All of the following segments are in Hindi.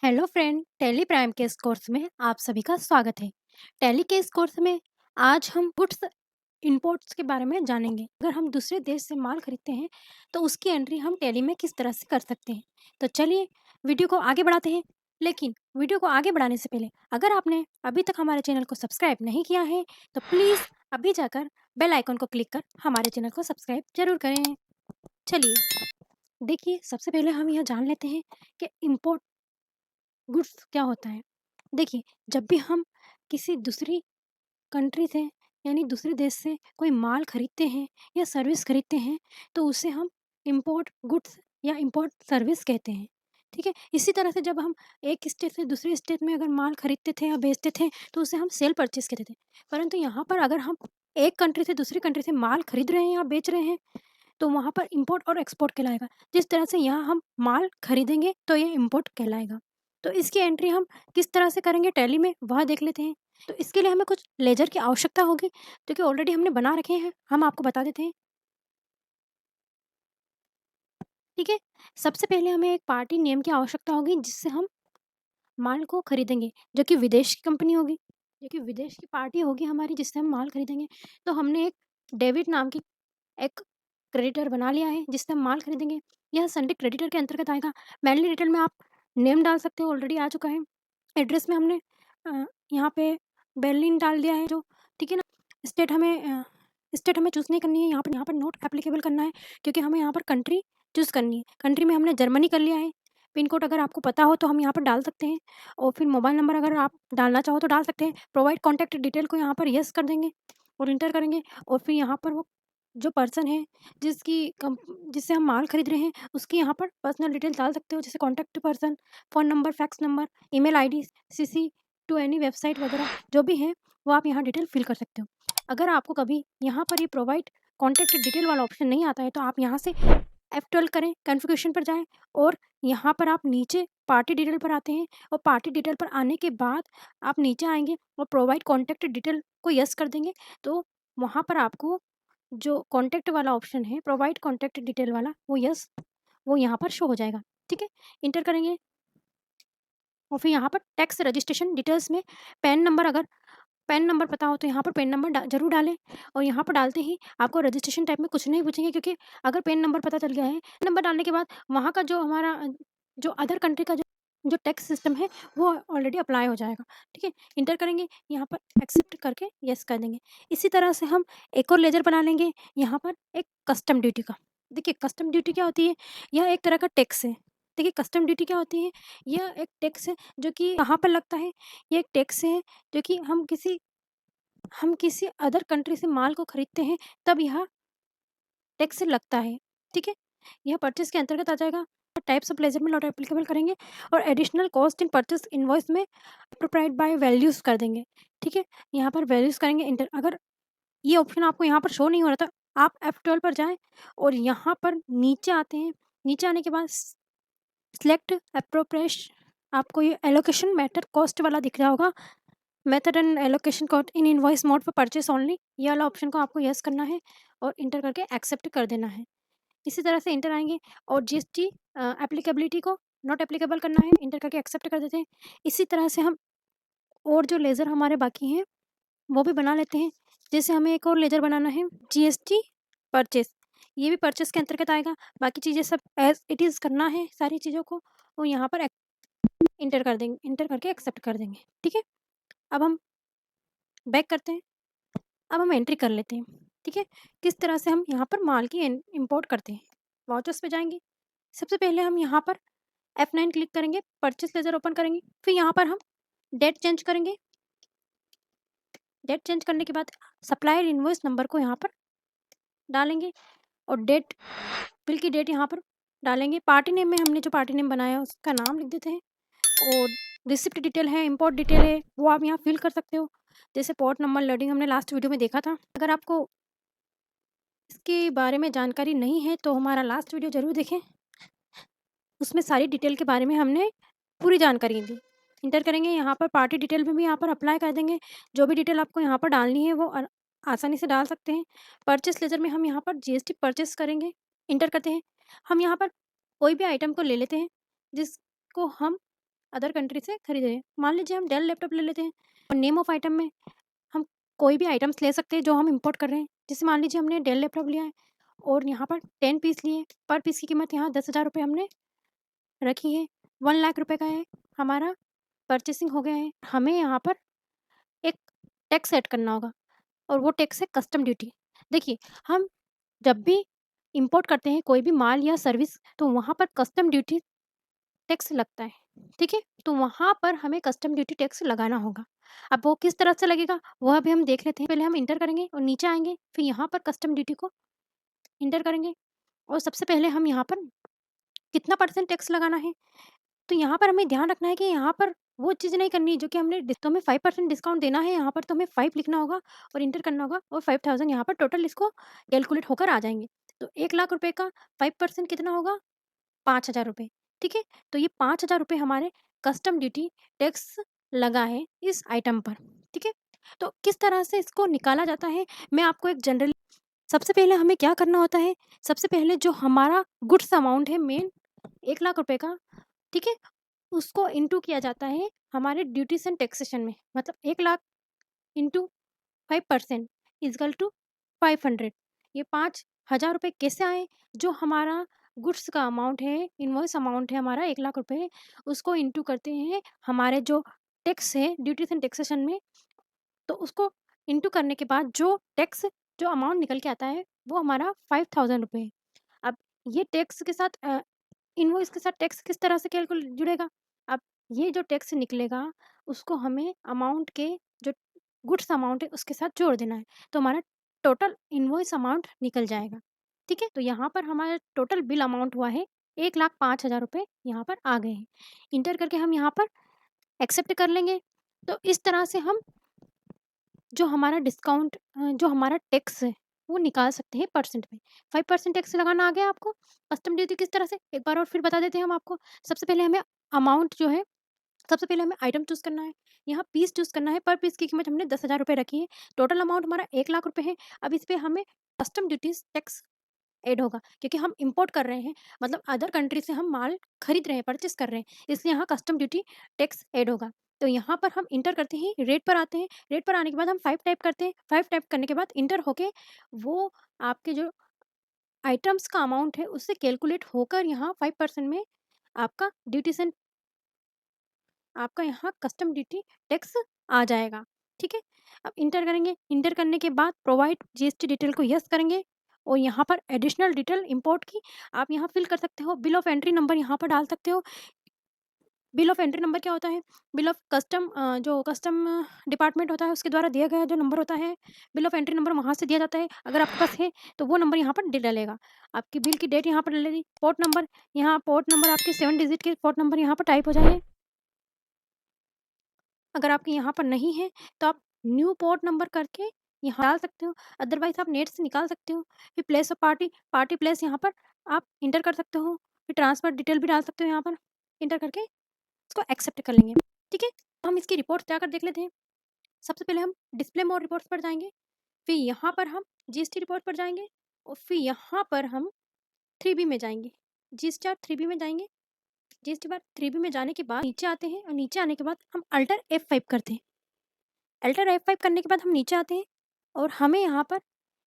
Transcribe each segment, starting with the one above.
हेलो फ्रेंड, टैली प्राइम के इस कोर्स में आप सभी का स्वागत है। टैली के इस कोर्स में आज हम गुड्स इंपोर्ट्स के बारे में जानेंगे। अगर हम दूसरे देश से माल खरीदते हैं तो उसकी एंट्री हम टैली में किस तरह से कर सकते हैं। तो चलिए वीडियो को आगे बढ़ाते हैं। लेकिन वीडियो को आगे बढ़ाने से पहले अगर आपने अभी तक हमारे चैनल को सब्सक्राइब नहीं किया है तो प्लीज़ अभी जाकर बेल आइकन को क्लिक कर हमारे चैनल को सब्सक्राइब जरूर करें। चलिए देखिए, सबसे पहले हम यह जान लेते हैं कि इम्पोर्ट गुड्स क्या होता है। देखिए, जब भी हम किसी दूसरी कंट्री से यानी दूसरे देश से कोई माल खरीदते हैं या सर्विस खरीदते हैं तो उसे हम इम्पोर्ट गुड्स या इम्पोर्ट सर्विस कहते हैं। ठीक है, इसी तरह से जब हम एक स्टेट से दूसरे स्टेट में अगर माल खरीदते थे या बेचते थे तो उसे हम सेल परचेज कहते थे। परंतु यहाँ पर अगर हम एक कंट्री से दूसरी कंट्री से माल खरीद रहे हैं या बेच रहे हैं तो वहाँ पर इम्पोर्ट और एक्सपोर्ट कहलाएगा। जिस तरह से यहाँ हम माल खरीदेंगे तो ये इम्पोर्ट कहलाएगा। तो इसकी एंट्री हम किस तरह से करेंगे टैली में वह देख लेते हैं। तो इसके लिए हमें कुछ लेजर की आवश्यकता होगी जो कि ऑलरेडी हमने बना रखे हैं, हम आपको बता देते हैं। ठीक है, सबसे पहले हमें एक पार्टी नेम की आवश्यकता होगी जिससे हम माल को खरीदेंगे, जो कि विदेश की कंपनी होगी, जो कि विदेश की पार्टी होगी हमारी जिससे हम माल खरीदेंगे। तो हमने एक डेबिट नाम की एक क्रेडिटर बना लिया है जिससे हम माल खरीदेंगे। यह संडे क्रेडिटर के अंतर्गत आएगा। मैनली डिटेल में आप नेम डाल सकते हो, ऑलरेडी आ चुका है। एड्रेस में हमने यहाँ पे बर्लिन डाल दिया है जो, ठीक है ना। स्टेट हमें चूज़ नहीं करनी है, यहाँ पर नॉट एप्लीकेबल करना है क्योंकि हमें यहाँ पर कंट्री चूज़ करनी है। कंट्री में हमने जर्मनी कर लिया है। पिन कोड अगर आपको पता हो तो हम यहाँ पर डाल सकते हैं और फिर मोबाइल नंबर अगर आप डालना चाहो तो डाल सकते हैं। प्रोवाइड कॉन्टैक्ट डिटेल को यहाँ पर येस कर देंगे और इंटर करेंगे और फिर यहाँ पर वो जो पर्सन है जिससे हम माल खरीद रहे हैं उसकी यहाँ पर पर्सनल डिटेल डाल सकते हो, जैसे contact person, phone number, fax number, email ID, CC to any website वगैरह जो भी है वो आप यहाँ डिटेल फिल कर सकते हो। अगर आपको कभी यहाँ पर ये प्रोवाइड कॉन्टैक्ट डिटेल वाला ऑप्शन नहीं आता है तो आप यहाँ से F12 करें, कॉन्फ़िगरेशन पर जाएँ और यहाँ पर आप नीचे पार्टी डिटेल पर आते हैं और पार्टी डिटेल पर आने के बाद आप नीचे आएँगे और प्रोवाइड कॉन्टैक्ट डिटेल को येस कर देंगे। तो वहाँ पर आपको जो कॉन्टैक्ट वाला ऑप्शन है, प्रोवाइड कॉन्टैक्ट डिटेल वाला, वो यहाँ पर शो हो जाएगा। ठीक है? इंटर करेंगे और फिर यहाँ पर टैक्स रजिस्ट्रेशन डिटेल्स में पैन नंबर, अगर पैन नंबर पता हो तो यहाँ पर पैन नंबर ज़रूर डालें और यहाँ पर डालते ही आपको रजिस्ट्रेशन टाइप में कुछ नहीं पूछेंगे क्योंकि अगर पैन नंबर पता चल गया है, नंबर डालने के बाद वहाँ का जो हमारा जो अदर कंट्री का जो टैक्स सिस्टम है वो ऑलरेडी अप्लाई हो जाएगा। ठीक है? इंटर करेंगे, यहाँ पर एक्सेप्ट करके येस कर देंगे। इसी तरह से हम एक और लेजर बना लेंगे यहाँ पर एक कस्टम ड्यूटी का। देखिए, कस्टम ड्यूटी क्या होती है? यह एक तरह का टैक्स है। देखिए, कस्टम ड्यूटी क्या होती है? यह एक टैक्स है जो कि कहाँ पर लगता है? ये एक टैक्स है जो कि हम किसी अदर कंट्री से माल को खरीदते हैं तब यह टैक्स लगता है। ठीक है? यह परचेज़ के अंतर्गत आ जाएगा। टाइप्स ऑफ लेजर में नॉट एप्लीकेबल करेंगे और additional cost in purchase invoice में प्रोवाइड बाय वैल्यूज़ कर देंगे। ठीक है? यहाँ पर वैल्यूज़ करेंगे इंटर। अगर ये ऑप्शन आपको यहाँ पर शो नहीं हो रहा था, आप F12 पर जाएँ और यहाँ पर नीचे आते हैं। नीचे आने के बाद सिलेक्ट एप्रोप्रिएश, आपको ये एलोकेशन मेथड कॉस्ट वाला दिख रहा होगा। Method and allocation code in invoice mode for purchase only, ये वाला ऑप्शन को आपको येस करना है और इंटर करके एक्सेप्ट कर देना है। इसी तरह से इंटर आएँगे और जीएसटी एप्लीकेबिलिटी को नॉट एप्लीकेबल करना है, इंटर करके एक्सेप्ट कर देते हैं। इसी तरह से हम और जो लेज़र हमारे बाकी हैं वो भी बना लेते हैं। जैसे हमें एक और लेज़र बनाना है जीएसटी परचेस, ये भी परचेस के अंतर्गत आएगा। बाकी चीज़ें सब एज़ इट इज़ करना है सारी चीज़ों को और यहाँ पर इंटर कर देंगे, इंटर करके एक्सेप्ट कर देंगे। ठीक है? अब हम बैक करते हैं। अब हम एंट्री कर लेते हैं। ठीक है? किस तरह से हम यहाँ पर माल की इम्पोर्ट करते हैं। वाउचर्स पे जाएँगे। सबसे पहले हम यहाँ पर F9 क्लिक करेंगे, परचेस लेज़र ओपन करेंगे। फिर यहाँ पर हम डेट चेंज करेंगे। डेट चेंज करने के बाद सप्लायर इनवॉइस नंबर को यहाँ पर डालेंगे और डेट, बिल की डेट यहाँ पर डालेंगे। पार्टी नेम में हमने जो पार्टी नेम बनाया है उसका नाम लिख देते हैं और रिसिप्ट डिटेल है, इम्पोर्ट डिटेल है, वो आप यहाँ फिल कर सकते हो। जैसे पोर्ट नंबर, लोडिंग हमने लास्ट वीडियो में देखा था। अगर आपको इसके बारे में जानकारी नहीं है तो हमारा लास्ट वीडियो ज़रूर देखें। उसमें सारी डिटेल के बारे में हमने पूरी जानकारी दी। इंटर करेंगे, यहाँ पर पार्टी डिटेल में भी यहाँ पर अप्लाई कर देंगे। जो भी डिटेल आपको यहाँ पर डालनी है वो आसानी से डाल सकते हैं। परचेस लेज़र में हम यहाँ पर जीएसटी परचेस करेंगे, इंटर करते हैं। हम यहाँ पर कोई भी आइटम को ले लेते हैं जिसको हम अदर कंट्री से खरीदे हैं। मान लीजिए हम डेल लैपटॉप ले लेते हैं और नेम ऑफ आइटम में हम कोई भी आइटम्स ले सकते हैं जो हम इम्पोर्ट कर रहे हैं। जैसे मान लीजिए हमने डेल लैपटॉप लिया है और यहाँ पर 10 पीस लिए, पर पीस की कीमत यहाँ 10,000 रुपए हमने रखी है। 1 लाख रुपए का है, हमारा परचेसिंग हो गया है। हमें यहाँ पर एक टैक्स ऐड करना होगा और वो टैक्स है कस्टम ड्यूटी। देखिए, हम जब भी इम्पोर्ट करते हैं कोई भी माल या सर्विस, तो वहाँ पर कस्टम ड्यूटी टैक्स लगता है, ठीक है? तो वहाँ पर हमें कस्टम ड्यूटी टैक्स लगाना होगा। अब वो किस तरह से लगेगा, वो अभी हम देख लेते हैं। पहले हम इंटर करेंगे और नीचे आएँगे, फिर यहाँ पर कस्टम ड्यूटी को इंटर करेंगे और सबसे पहले हम यहाँ पर कितना परसेंट टैक्स लगाना है, तो यहाँ पर हमें ध्यान रखना है कि यहाँ पर वो चीज़ नहीं करनी जो कि हमने तो हमें 5% डिस्काउंट देना है, यहाँ पर तो हमें 5 लिखना होगा और इंटर करना होगा और 5,000 यहाँ पर टोटल इसको कैलकुलेट होकर आ जाएँगे। तो 1 लाख रुपए का 5% कितना होगा? 5,000 रुपए, ठीक है? तो ये 5,000 रुपए हमारे कस्टम ड्यूटी टैक्स लगा है इस आइटम पर, ठीक है? तो किस तरह से इसको निकाला जाता है, मैं आपको एक जनरल सबसे पहले हमें क्या करना होता है, सबसे पहले जो हमारा गुड्स अमाउंट है मेन 1 लाख रुपए का, ठीक है? उसको इंटू किया जाता है हमारे ड्यूटीज़ एंड टैक्सेशन में। मतलब 1 लाख इंटू 5% इज़िकल टू 500। ये 5,000 रुपए कैसे आए? जो हमारा गुड्स का अमाउंट है, इनवॉइस अमाउंट है हमारा 1 लाख रुपए, उसको इंटू करते हैं हमारे जो टैक्स है ड्यूटीज़ एंड टैक्सेशन में, तो उसको इंटू करने के बाद जो टैक्स जो अमाउंट निकल के आता है, वो हमारा 5,000 रुपए है। अब ये टैक्स के साथ इनवॉइस के साथ टैक्स किस तरह से कैलकुलेट जुड़ेगा? अब ये जो टैक्स निकलेगा, उसको हमें अमाउंट के जो गुड्स अमाउंट है, उसके साथ जोड़ देना है। तो हमारा टोटल इनवॉइस अमाउंट निकल जाएगा, ठीक है? तो यहाँ पर हमारा टोटल बिल अमाउंट हुआ है 1,05,000 रुपए यहाँ पर आ गए हैं। इंटर करके हम यहाँ पर एक्सेप्ट कर लेंगे। तो इस तरह से हम जो हमारा डिस्काउंट जो हमारा टैक्स है, वो निकाल सकते हैं परसेंट में। 5% टैक्स लगाना आ गया आपको। कस्टम ड्यूटी किस तरह से? एक बार और फिर बता देते हैं हम आपको। सबसे पहले हमें अमाउंट जो है सबसे पहले हमें आइटम चूज़ करना है। यहाँ पीस चूज़ करना है, पर पीस की कीमत हमने 10,000 रुपए रखी है। टोटल अमाउंट हमारा 1 लाख रुपए है। अब इस पे हमें कस्टम ड्यूटीज़ टैक्स ऐड होगा क्योंकि हम इम्पोर्ट कर रहे हैं, मतलब अदर कंट्री से हम माल खरीद रहे हैं, परचेज़ कर रहे हैं, इसलिए यहाँ कस्टम ड्यूटी टैक्स ऐड होगा। तो यहाँ पर हम इंटर करते ही रेट पर आते हैं, रेट पर आने के बाद हम 5 टाइप करते हैं, 5 टाइप करने के बाद इंटर होके वो आपके जो आइटम्स का अमाउंट है उससे कैलकुलेट होकर यहाँ 5% में आपका ड्यूटीज़ एंड आपका यहाँ कस्टम ड्यूटी टैक्स आ जाएगा, ठीक है? अब इंटर करेंगे, इंटर करने के बाद प्रोवाइड जीएसटी डिटेल को यस करेंगे और यहाँ पर एडिशनल डिटेल इम्पोर्ट की आप यहाँ फिल कर सकते हो, बिल ऑफ एंट्री नंबर यहाँ पर डाल सकते हो। बिल ऑफ एंट्री नंबर क्या होता है? बिल ऑफ कस्टम जो कस्टम डिपार्टमेंट होता है उसके द्वारा दिया गया जो नंबर होता है, बिल ऑफ एंट्री नंबर वहाँ से दिया जाता है। अगर आपके पास है तो वो नंबर यहाँ पर डलेगा। आपकी बिल की डेट यहाँ पर डलेगी, पोर्ट नंबर आपके 7 डिजिट के पोर्ट नंबर यहाँ पर टाइप हो जाएँगे। अगर आपके यहाँ पर नहीं है, तो आप न्यू पोर्ट नंबर करके यहाँ डाल सकते हो, अदरवाइज़ आप नेट से निकाल सकते हो। फिर प्लेस ऑफ पार्टी प्लेस यहाँ पर आप इंटर कर सकते हो। फिर ट्रांसफर डिटेल भी डाल सकते हो यहाँ पर, इंटर करके इसको एक्सेप्ट कर लेंगे, ठीक है? तो हम इसकी रिपोर्ट जाकर देख लेते हैं। सबसे पहले हम डिस्प्ले मोर रिपोर्ट्स पर जाएँगे, फिर यहाँ पर हम जीएसटी रिपोर्ट पर जाएँगे और फिर यहाँ पर हम 3B में जाएँगे। जीएसटी 3B में जाएँगे, जीएसटी बार 3B में जाने के बाद नीचे आते हैं और नीचे आने के बाद हम अल्टर F5 करते हैं। अल्टर F5 करने के बाद हम नीचे आते हैं और हमें यहाँ पर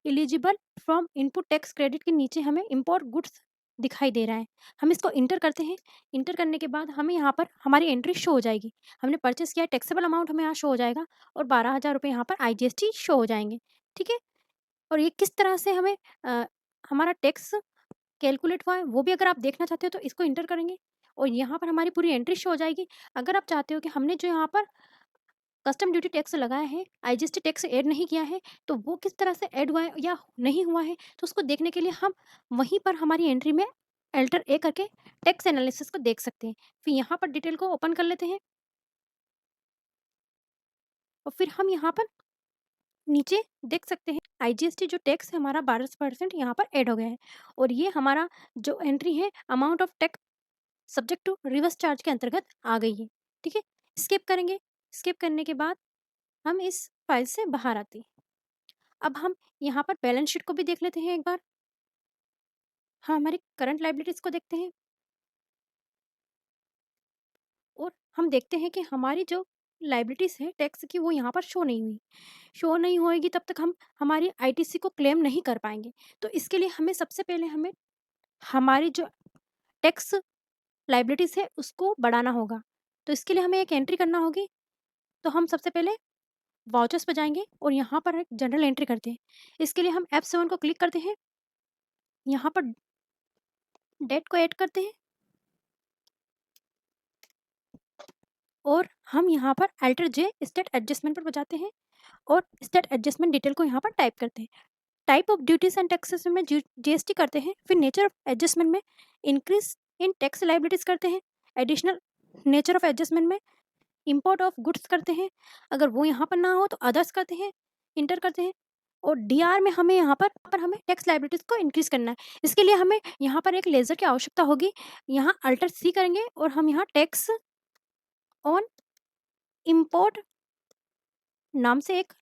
eligible from input tax credit के नीचे हमें इम्पोर्ट गुड्स दिखाई दे रहा है। हम इसको इंटर करते हैं, इंटर करने के बाद हमें यहाँ पर हमारी एंट्री शो हो जाएगी। हमने परचेज़ किया है, टैक्सेबल अमाउंट हमें यहाँ शो हो जाएगा और 12,000 रुपए यहाँ पर आईजीएसटी शो हो जाएँगे, ठीक है? और ये किस तरह से हमें हमारा टैक्स कैलकुलेट हुआ है, वो भी अगर आप देखना चाहते हो तो इसको इंटर करेंगे और यहाँ पर हमारी पूरी एंट्री शो हो जाएगी। अगर आप चाहते हो कि हमने जो यहाँ पर कस्टम ड्यूटी टैक्स लगाया है, आईजीएसटी टैक्स ऐड नहीं किया है, तो वो किस तरह से ऐड हुआ है या नहीं हुआ है, तो उसको देखने के लिए हम वहीं पर हमारी एंट्री में अल्टर ए करके टैक्स एनालिसिस को देख सकते हैं। फिर यहाँ पर डिटेल को ओपन कर लेते हैं और फिर हम यहाँ पर नीचे देख सकते हैं आईजीएसटी जो टैक्स है हमारा 12% यहाँ पर ऐड हो गया है और ये हमारा जो एंट्री है amount of tax subject to reverse charge के अंतर्गत आ गई है, ठीक है? स्किप करेंगे, स्किप करने के बाद हम इस फाइल से बाहर आते हैं। अब हम यहाँ पर बैलेंस शीट को भी देख लेते हैं एक बार। हाँ, हमारी करंट लायबिलिटीज़ को देखते हैं और हम देखते हैं कि हमारी जो लायबिलिटीज़ है टैक्स की वो यहाँ पर शो नहीं हुई। शो नहीं होएगी तब तक हम हमारी आईटीसी को क्लेम नहीं कर पाएँगे। तो इसके लिए हमें सबसे पहले हमें हमारी जो टैक्स लायबिलिटीज़ है उसको बढ़ाना होगा। तो इसके लिए हमें एक एंट्री करना होगी। तो हम सबसे पहले वाउचर्स पे जाएँगे और यहाँ पर एक जनरल एंट्री करते हैं। इसके लिए हम F7 को क्लिक करते हैं। यहाँ पर डेट को ऐड करते हैं और हम यहाँ पर अल्टर जे स्टेट एडजस्टमेंट पर जाते हैं और स्टेट एडजस्टमेंट डिटेल को यहाँ पर टाइप करते हैं। Type of duties and taxes में जीएसटी करते हैं। फिर नेचर ऑफ एडजस्टमेंट में इंक्रीज इन टैक्स लायबिलिटीज करते हैं। एडिशनल नेचर ऑफ एडजस्टमेंट में इंपोर्ट ऑफ गुड्स करते हैं। अगर वो यहाँ पर ना हो तो अदर्स करते हैं, इंटर करते हैं। और डीआर में हमें यहाँ पर हमें टैक्स लायबिलिटीज को इंक्रीज करना है। इसके लिए हमें यहाँ पर एक लेजर की आवश्यकता होगी। यहाँ अल्टर सी करेंगे और हम यहाँ टैक्स ऑन इम्पोर्ट नाम से एक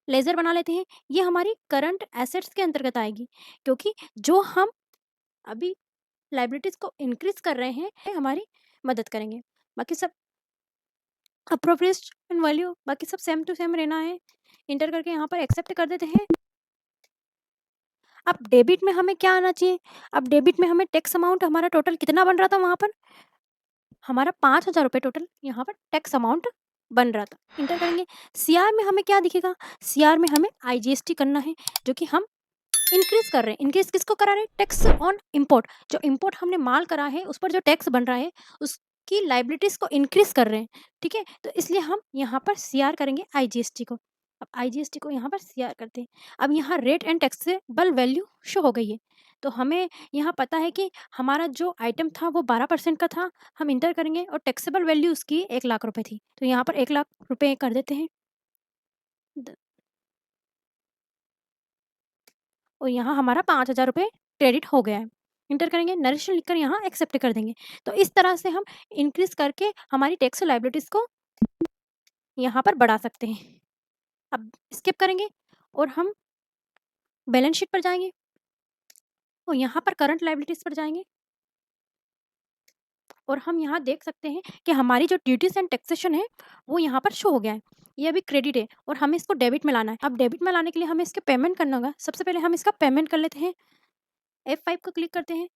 लेज़र बना लेते हैं। ये हमारी करंट एसेट्स के अंतर्गत आएगी क्योंकि जो हम अभी लायबिलिटीज़ को इंक्रीज़ कर रहे हैं, ये हमारी मदद करेंगे। बाकी सब अप्रोप्रिएशन वैल्यू बाकी सब सेम टू सेम रहना है। इंटर करके यहाँ पर एक्सेप्ट कर देते हैं। अब डेबिट में हमें क्या आना चाहिए? अब डेबिट में हमें टैक्स अमाउंट हमारा टोटल कितना बन रहा था वहाँ पर? हमारा 5,000 रुपये टोटल यहाँ पर टैक्स अमाउंट बन रहा था। इंटर करेंगे। सीआर में हमें क्या दिखेगा? सीआर में हमें आईजीएसटी करना है जो कि हम इंक्रीज कर रहे हैं। इंक्रीज किसको करा रहे हैं? Tax on import. जो इंपोर्ट हमने माल करा है उस पर जो टैक्स बन रहा है उसकी लायबिलिटीज को इंक्रीज कर रहे हैं। ठीक है, तो इसलिए हम यहाँ पर सीआर करेंगे आईजीएसटी को। अब आईजीएसटी को यहाँ पर सीआर करते हैं। अब यहाँ rate and taxable value show हो गई है। तो हमें यहाँ पता है कि हमारा जो आइटम था वो 12% का था। हम इंटर करेंगे और टैक्सेबल वैल्यू उसकी 1,00,000 रुपये थी। तो यहाँ पर 1,00,000 रुपये कर देते हैं। और यहाँ हमारा 5,000 रुपये क्रेडिट हो गया है। इंटर करेंगे, नरेशन लिखकर यहाँ एक्सेप्ट कर देंगे। तो इस तरह से हम इंक्रीज़ करके हमारी टैक्स लायबिलिटीज़ को यहाँ पर बढ़ा सकते हैं। अब स्किप करेंगे और हम बैलेंस शीट पर जाएँगे और यहाँ पर करंट लायबिलिटीज़ पर जाएँगे और हम यहाँ देख सकते हैं कि हमारी जो ड्यूटीज़ एंड टैक्सेशन है, वो यहाँ पर शो हो गया है। ये अभी क्रेडिट है और हमें इसको डेबिट में लाना है। अब डेबिट में लाने के लिए हमें इसके पेमेंट करना होगा। सबसे पहले हम इसका पेमेंट कर लेते हैं। F5 को क्लिक करते हैं।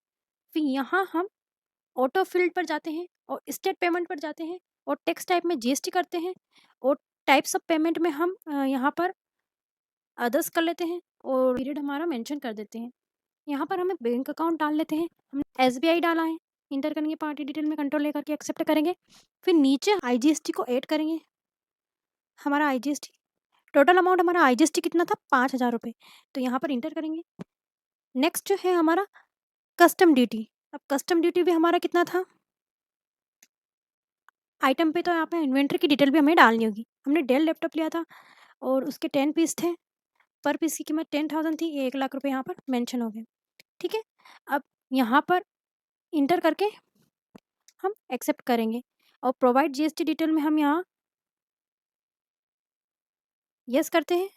फिर यहाँ हम ऑटो फील्ड पर जाते हैं और स्टेट पेमेंट पर जाते हैं और टैक्स टाइप में जीएसटी करते हैं और टाइप्स ऑफ पेमेंट में हम यहाँ पर अदर्स कर लेते हैं और पीरियड हमारा मेंशन कर देते हैं। यहाँ पर हमें बैंक अकाउंट डाल लेते हैं। हमने एसबीआई डाला है। इंटर करेंगे, पार्टी डिटेल में कंट्रोल लेकर के एक्सेप्ट करेंगे। फिर नीचे आईजीएसटी को ऐड करेंगे। हमारा आईजीएसटी टोटल अमाउंट हमारा आईजीएसटी कितना था? 5,000 रुपये। तो यहाँ पर इंटर करेंगे। नेक्स्ट जो है हमारा कस्टम ड्यूटी। अब कस्टम ड्यूटी भी हमारा कितना था? आइटम पे तो यहाँ पे इन्वेंटरी की डिटेल भी हमें डालनी होगी। हमने डेल लैपटॉप लिया था और उसके 10 पीस थे। पर पीस की कीमत 10,000 थी। ये 1,00,000 रुपये यहाँ पर मेंशन हो गए। ठीक है, अब यहाँ पर इंटर करके हम एक्सेप्ट करेंगे और प्रोवाइड जीएसटी डिटेल में हम यहाँ यस करते हैं।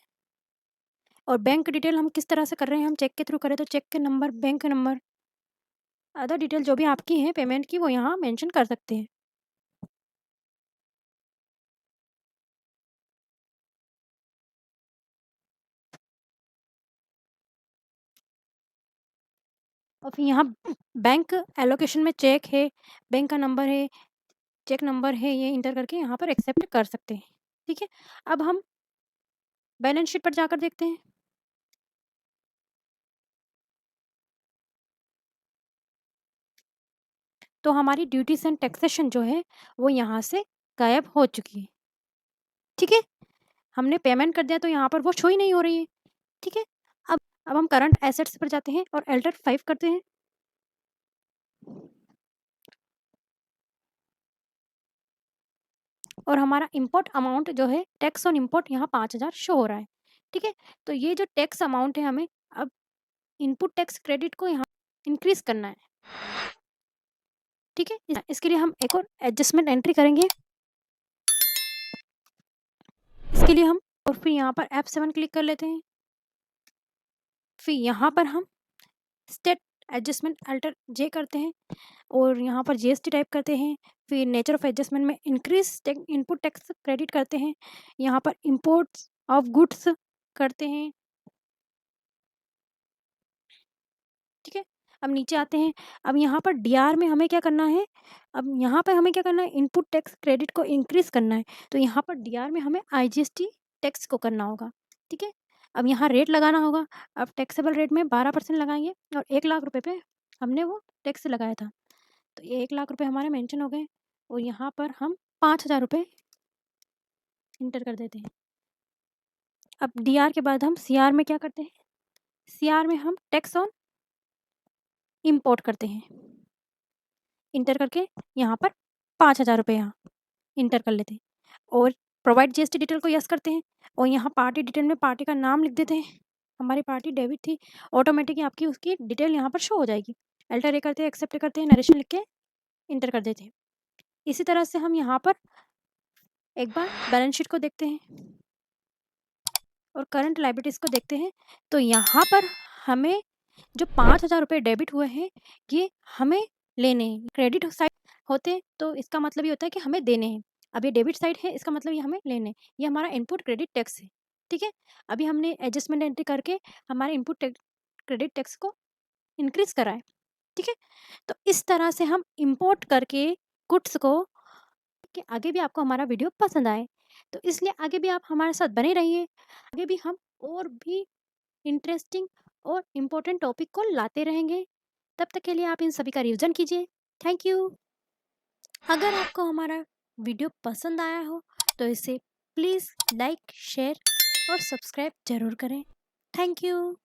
और बैंक डिटेल हम किस तरह से कर रहे हैं? हम चेक के थ्रू करें तो चेक के number, bank number, other detail जो भी आपकी हैं पेमेंट की वो यहाँ मेंशन कर सकते हैं। और फिर यहाँ बैंक एलोकेशन में चेक है, बैंक का नंबर है, चेक नंबर है, ये इंटर करके यहाँ पर एक्सेप्ट कर सकते हैं। ठीक है, अब हम बैलेंस शीट पर जाकर देखते हैं। तो हमारी ड्यूटीज़ एंड टैक्सेशन जो है वो यहाँ से गायब हो चुकी है। ठीक है, हमने पेमेंट कर दिया तो यहाँ पर वो शो ही नहीं हो रही है। ठीक है, अब हम करंट एसेट्स पर जाते हैं और अल्टर 5 करते हैं। और हमारा इम्पोर्ट अमाउंट जो है टैक्स ऑन इम्पोर्ट यहाँ 5,000 शो हो रहा है। ठीक है, तो ये जो टैक्स अमाउंट है हमें अब इनपुट टैक्स क्रेडिट को यहाँ इंक्रीज करना है। ठीक है, इसके लिए हम एक और एडजस्टमेंट एंट्री करेंगे। इसके लिए हम और फिर यहाँ पर F7 क्लिक कर लेते हैं। फिर यहाँ पर हम स्टेट एडजस्टमेंट अल्टर जे करते हैं और यहाँ पर जीएसटी टाइप करते हैं। फिर नेचर ऑफ एडजस्टमेंट में इंक्रीज इनपुट टैक्स क्रेडिट करते हैं, यहाँ पर इम्पोर्ट्स ऑफ गुड्स करते हैं। ठीक है, अब नीचे आते हैं। अब यहाँ पर डीआर में हमें क्या करना है, अब यहाँ पर हमें क्या करना है, इनपुट टैक्स क्रेडिट को इंक्रीज करना है, तो यहाँ पर डीआर में हमें आईजीएसटी टैक्स को करना होगा। ठीक है, अब यहाँ रेट लगाना होगा। अब टैक्सेबल रेट में 12% लगाएंगे और 1 लाख रुपए पे हमने वो टैक्स लगाया था, तो ये 1 लाख रुपए हमारे मेंशन हो गए और यहाँ पर हम 5,000 रुपये इंटर कर देते हैं। अब डीआर के बाद हम सीआर में क्या करते हैं, सीआर में हम टैक्स ऑन इम्पोर्ट करते हैं, इंटर करके यहाँ पर 5,000 रुपये यहाँ इंटर कर लेते हैं और प्रोवाइड जीएसटी डिटेल को यस करते हैं और यहाँ पार्टी डिटेल में पार्टी का नाम लिख देते हैं। हमारी पार्टी डेबिट थी, ऑटोमेटिकली आपकी उसकी डिटेल यहाँ पर शो हो जाएगी। अल्टर ए करते हैं, एक्सेप्ट करते हैं, नरेशन लिख के इंटर कर देते हैं। इसी तरह से हम यहाँ पर एक बार बैलेंस शीट को देखते हैं और करंट लाइबिलिटीज़ को देखते हैं, तो यहाँ पर हमें जो 5,000 रुपये डेबिट हुए हैं ये हमें लेने हैं। क्रेडिट साइड होते हैं तो इसका मतलब ये होता है कि हमें देने हैं, अब ये डेबिट साइड है इसका मतलब ये हमें लेने हैं। ये हमारा इनपुट क्रेडिट टैक्स है। ठीक है, अभी हमने एडजस्टमेंट एंट्री करके हमारे इनपुट क्रेडिट टैक्स को इंक्रीज करा है। ठीक है, तो इस तरह से हम इम्पोर्ट करके गुड्स को, कि आगे भी आपको हमारा वीडियो पसंद आए तो इसलिए आगे भी आप हमारे साथ बने रहिए। आगे भी हम और भी इंटरेस्टिंग और इम्पोर्टेंट टॉपिक को लाते रहेंगे। तब तक के लिए आप इन सभी का रिवीजन कीजिए। Thank you. अगर आपको हमारा वीडियो पसंद आया हो तो इसे प्लीज़ लाइक, शेयर और सब्सक्राइब ज़रूर करें। Thank you.